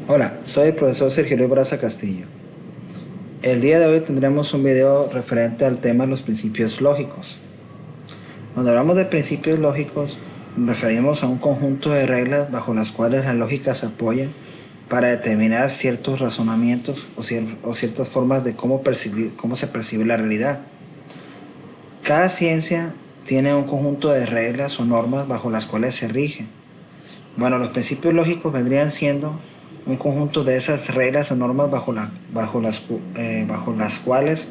Hola, soy el profesor Sergio Luis Baraza Castillo. El día de hoy tendremos un video referente al tema de los principios lógicos. Cuando hablamos de principios lógicos, nos referimos a un conjunto de reglas bajo las cuales la lógica se apoya para determinar ciertos razonamientos o ciertas formas de cómo se percibe la realidad. Cada ciencia tiene un conjunto de reglas o normas bajo las cuales se rige. Bueno, los principios lógicos vendrían siendo un conjunto de esas reglas o normas bajo las cuales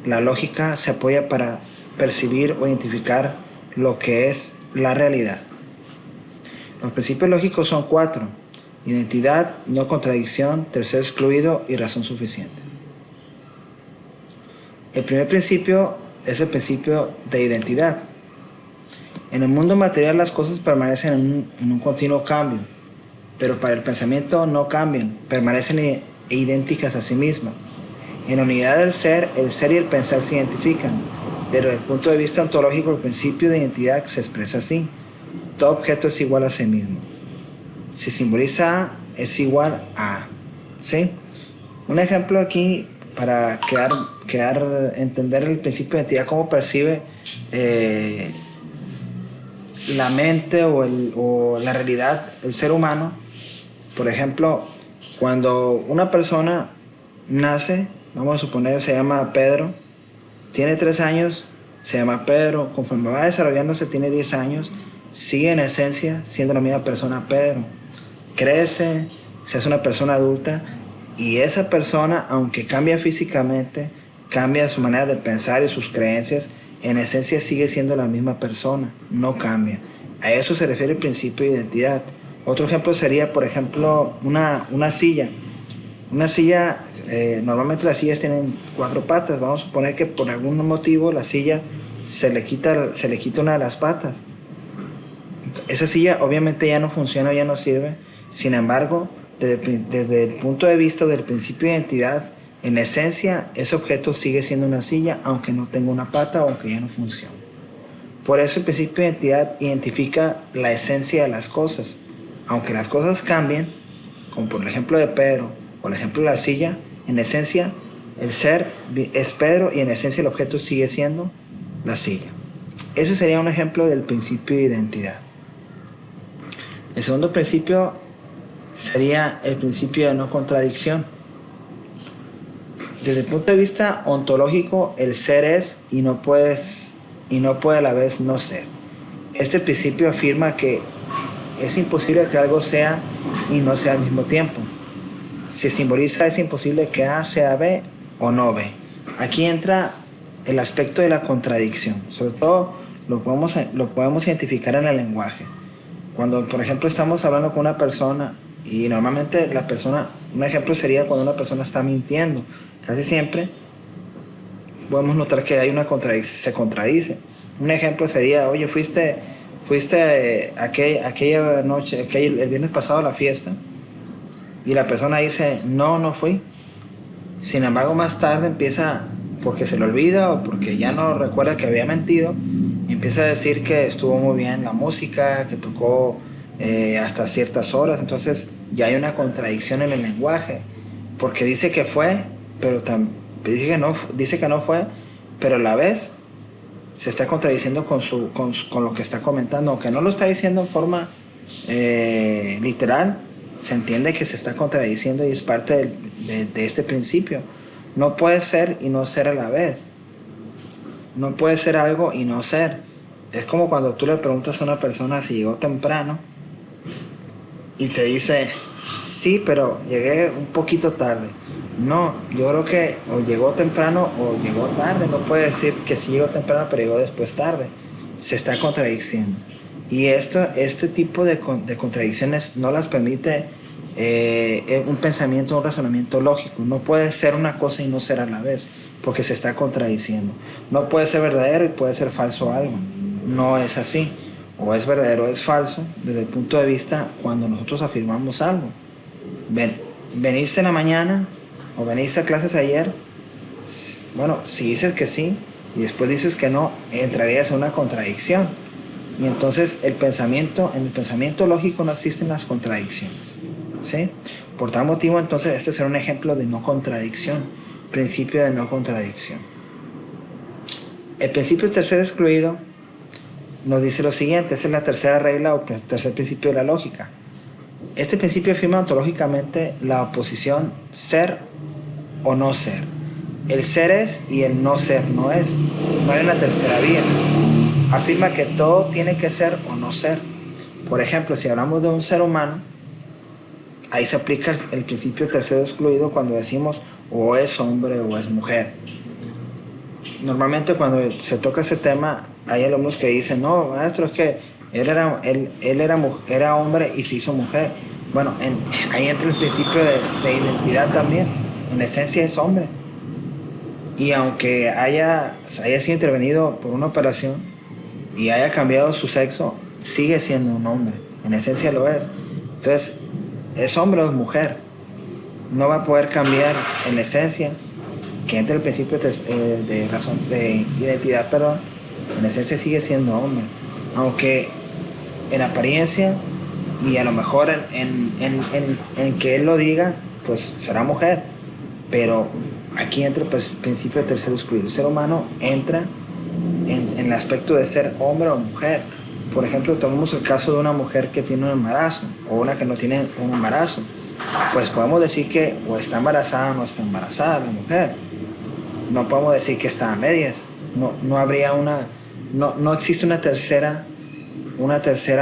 la lógica se apoya para percibir o identificar lo que es la realidad. Los principios lógicos son 4: identidad, no contradicción, tercero excluido y razón suficiente. El primer principio es el principio de identidad. En el mundo material las cosas permanecen en un continuo cambio, pero para el pensamiento no cambian, permanecen idénticas a sí mismas. En la unidad del ser, el ser y el pensar se identifican, pero desde el punto de vista ontológico el principio de identidad se expresa así: todo objeto es igual a sí mismo. Si simboliza A, es igual a A. ¿Sí? Un ejemplo aquí para entender el principio de identidad, cómo percibe la mente o la realidad, el ser humano. Por ejemplo, cuando una persona nace, vamos a suponer se llama Pedro, tiene 3 años, se llama Pedro, conforme va desarrollándose tiene 10 años, sigue en esencia siendo la misma persona Pedro. Crece, se hace una persona adulta y esa persona, aunque cambia físicamente, cambia su manera de pensar y sus creencias, en esencia sigue siendo la misma persona, no cambia. A eso se refiere el principio de identidad. Otro ejemplo sería, por ejemplo, una silla. Una silla, normalmente las sillas tienen 4 patas. Vamos a suponer que por algún motivo la silla se le quita una de las patas. Esa silla obviamente ya no funciona, ya no sirve. Sin embargo, desde el punto de vista del principio de identidad, en esencia, ese objeto sigue siendo una silla, aunque no tenga una pata o aunque ya no funcione. Por eso el principio de identidad identifica la esencia de las cosas. Aunque las cosas cambien, como por el ejemplo de Pedro o el ejemplo de la silla, en esencia el ser es Pedro y en esencia el objeto sigue siendo la silla. Ese sería un ejemplo del principio de identidad. El segundo principio sería el principio de no contradicción. Desde el punto de vista ontológico, el ser es y no puede a la vez no ser. Este principio afirma que es imposible que algo sea y no sea al mismo tiempo. Se simboliza es imposible que A sea B o no B. Aquí entra el aspecto de la contradicción. Sobre todo lo podemos identificar en el lenguaje. Cuando, por ejemplo, estamos hablando con una persona y normalmente la persona, un ejemplo sería cuando una persona está mintiendo. Casi siempre podemos notar que hay una contradicción, se contradice. Un ejemplo sería: oye, fuiste aquella noche, el viernes pasado a la fiesta, y la persona dice, no fui. Sin embargo, más tarde empieza, porque se le olvida o porque ya no recuerda que había mentido, empieza a decir que estuvo muy bien la música, que tocó hasta ciertas horas. Entonces ya hay una contradicción en el lenguaje, porque dice que fue, pero dice que no fue, pero a la vez se está contradiciendo con lo que está comentando. Aunque no lo está diciendo en forma literal, se entiende que se está contradiciendo y es parte de este principio. No puede ser y no ser a la vez. No puede ser algo y no ser. Es como cuando tú le preguntas a una persona si llegó temprano y te dice, sí, pero llegué un poquito tarde. No, yo creo que o llegó temprano o llegó tarde. No puede decir que sí llegó temprano pero llegó después tarde. Se está contradiciendo. Y este tipo de contradicciones no las permite un pensamiento, un razonamiento lógico. No puede ser una cosa y no ser a la vez, porque se está contradiciendo. No puede ser verdadero y puede ser falso algo. No es así. O es verdadero o es falso desde el punto de vista cuando nosotros afirmamos algo. ¿Veniste en la mañana o veniste a clases ayer? Bueno, si dices que sí y después dices que no, entrarías en una contradicción. Y entonces en el pensamiento lógico no existen las contradicciones. ¿sí? Por tal motivo, entonces, este será un ejemplo de no contradicción, principio de no contradicción. El principio tercer excluido nos dice lo siguiente, esa es la tercera regla o tercer principio de la lógica. Este principio afirma ontológicamente la oposición ser o no ser. El ser es y el no ser no es. No hay una tercera vía. Afirma que todo tiene que ser o no ser. Por ejemplo, si hablamos de un ser humano, ahí se aplica el principio tercero excluido cuando decimos o es hombre o es mujer. Normalmente cuando se toca este tema, hay alumnos que dicen, no, maestro, es que él era hombre y se hizo mujer. Bueno, ahí entra el principio de identidad también. En esencia es hombre. Y aunque haya sido intervenido por una operación y haya cambiado su sexo, sigue siendo un hombre. En esencia lo es. Entonces, es hombre o es mujer. No va a poder cambiar en esencia, que entre el principio de identidad, perdón, en esencia sigue siendo hombre. Aunque en apariencia y a lo mejor en que él lo diga, pues será mujer. Pero aquí entra el principio de tercero excluido. El ser humano entra en el aspecto de ser hombre o mujer. Por ejemplo, tomemos el caso de una mujer que tiene un embarazo o una que no tiene un embarazo. Pues podemos decir que o está embarazada o no está embarazada la mujer. No podemos decir que está a medias. No habría no existe una tercera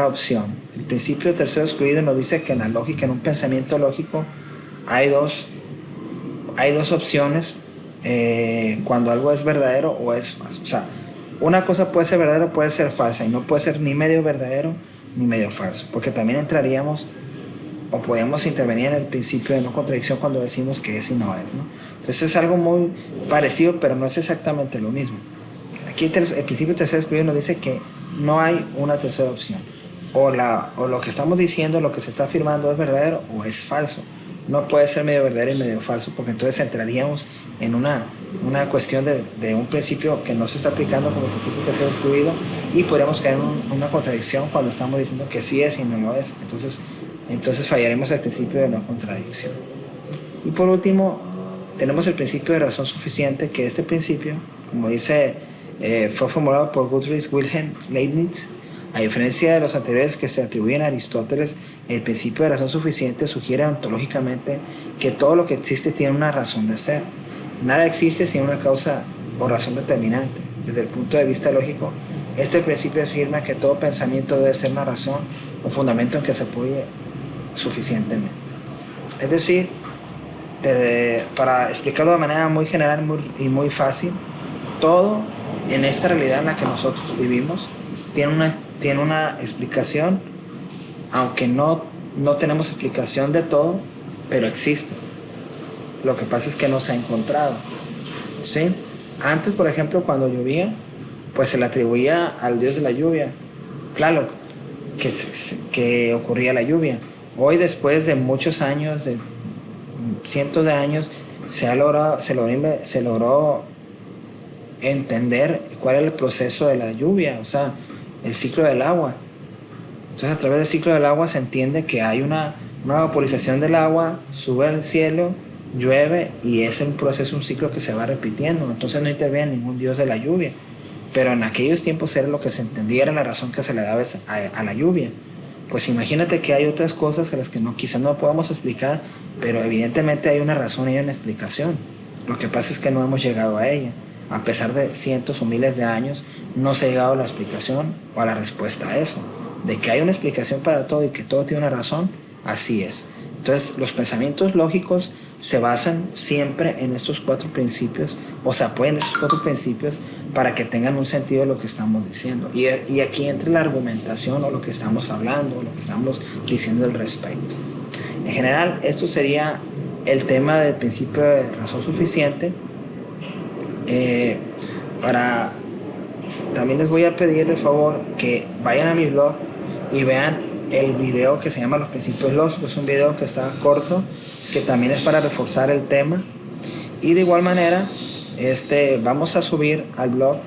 opción. El principio tercero excluido nos dice que en la lógica, en un pensamiento lógico, hay dos opciones cuando algo es verdadero o es falso. O sea, una cosa puede ser verdadera o puede ser falsa y no puede ser ni medio verdadero ni medio falso, porque también entraríamos o podemos intervenir en el principio de no contradicción cuando decimos que es y no es, ¿no? Entonces es algo muy parecido, pero no es exactamente lo mismo. Aquí el principio tercero excluido nos dice que no hay una tercera opción. O lo que estamos diciendo, lo que se está afirmando es verdadero o es falso. No puede ser medio verdadero y medio falso, porque entonces entraríamos en una cuestión de un principio que no se está aplicando como el principio tercero excluido y podríamos caer en una contradicción cuando estamos diciendo que sí es y no lo es. Entonces fallaremos el principio de no contradicción. Y por último, tenemos el principio de razón suficiente, que este principio, como dice, fue formulado por Gottfried Wilhelm Leibniz. A diferencia de los anteriores que se atribuyen a Aristóteles, el principio de razón suficiente sugiere ontológicamente que todo lo que existe tiene una razón de ser. Nada existe sin una causa o razón determinante. Desde el punto de vista lógico, este principio afirma que todo pensamiento debe ser una razón o fundamento en que se apoye suficientemente. Es decir, para explicarlo de manera muy general y muy fácil, todo en esta realidad en la que nosotros vivimos tiene una explicación, aunque no tenemos explicación de todo, pero existe. Lo que pasa es que no se ha encontrado, ¿sí? Antes, por ejemplo, cuando llovía, pues se le atribuía al dios de la lluvia, Tlaloc, que ocurría la lluvia. Hoy, después de muchos años, de cientos de años, se logró entender cuál es el proceso de la lluvia, o sea, el ciclo del agua. Entonces, a través del ciclo del agua se entiende que hay una vaporización del agua, sube al cielo, llueve y es un proceso, un ciclo que se va repitiendo. Entonces no interviene ningún dios de la lluvia. Pero en aquellos tiempos era lo que se entendía, era la razón que se le daba a la lluvia. Pues imagínate que hay otras cosas a las que quizás no podamos explicar, pero evidentemente hay una razón y hay una explicación. Lo que pasa es que no hemos llegado a ella. A pesar de cientos o miles de años, no se ha llegado a la explicación o a la respuesta a eso. De que hay una explicación para todo y que todo tiene una razón, así es. Entonces, los pensamientos lógicos se basan siempre en estos cuatro principios, o se apoyan de estos cuatro principios para que tengan un sentido lo que estamos diciendo. Y aquí entra la argumentación o lo que estamos hablando, o lo que estamos diciendo al respecto. En general, esto sería el tema del principio de razón suficiente. También les voy a pedir de favor que vayan a mi blog y vean el video que se llama Los Principios Lógicos. Es un video que está corto, que también es para reforzar el tema. Y de igual manera, vamos a subir al blog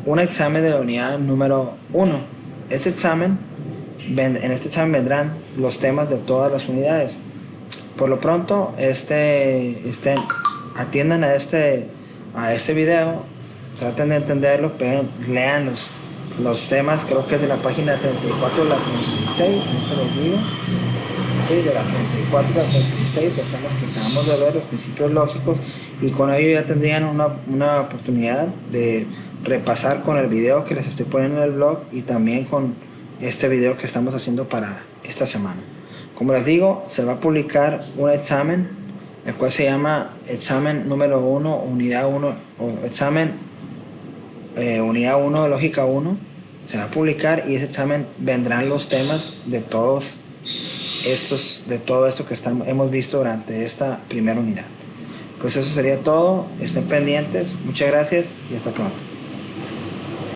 un examen de la unidad número 1. Este examen en este examen vendrán los temas de todas las unidades. Por lo pronto, atiendan a este video, traten de entenderlo, lean los temas, creo que es de la página 34 a la 36, no te lo digo. Sí, de la 34 a la 36, los temas que acabamos de ver, los principios lógicos, y con ello ya tendrían una oportunidad de repasar con el video que les estoy poniendo en el blog y también con este video que estamos haciendo para esta semana. Como les digo, se va a publicar un examen, el cual se llama examen número 1, unidad 1, o examen unidad 1 de lógica 1. Se va a publicar y ese examen vendrán los temas de todo esto que hemos visto durante esta primera unidad. Pues eso sería todo, estén pendientes, muchas gracias y hasta pronto.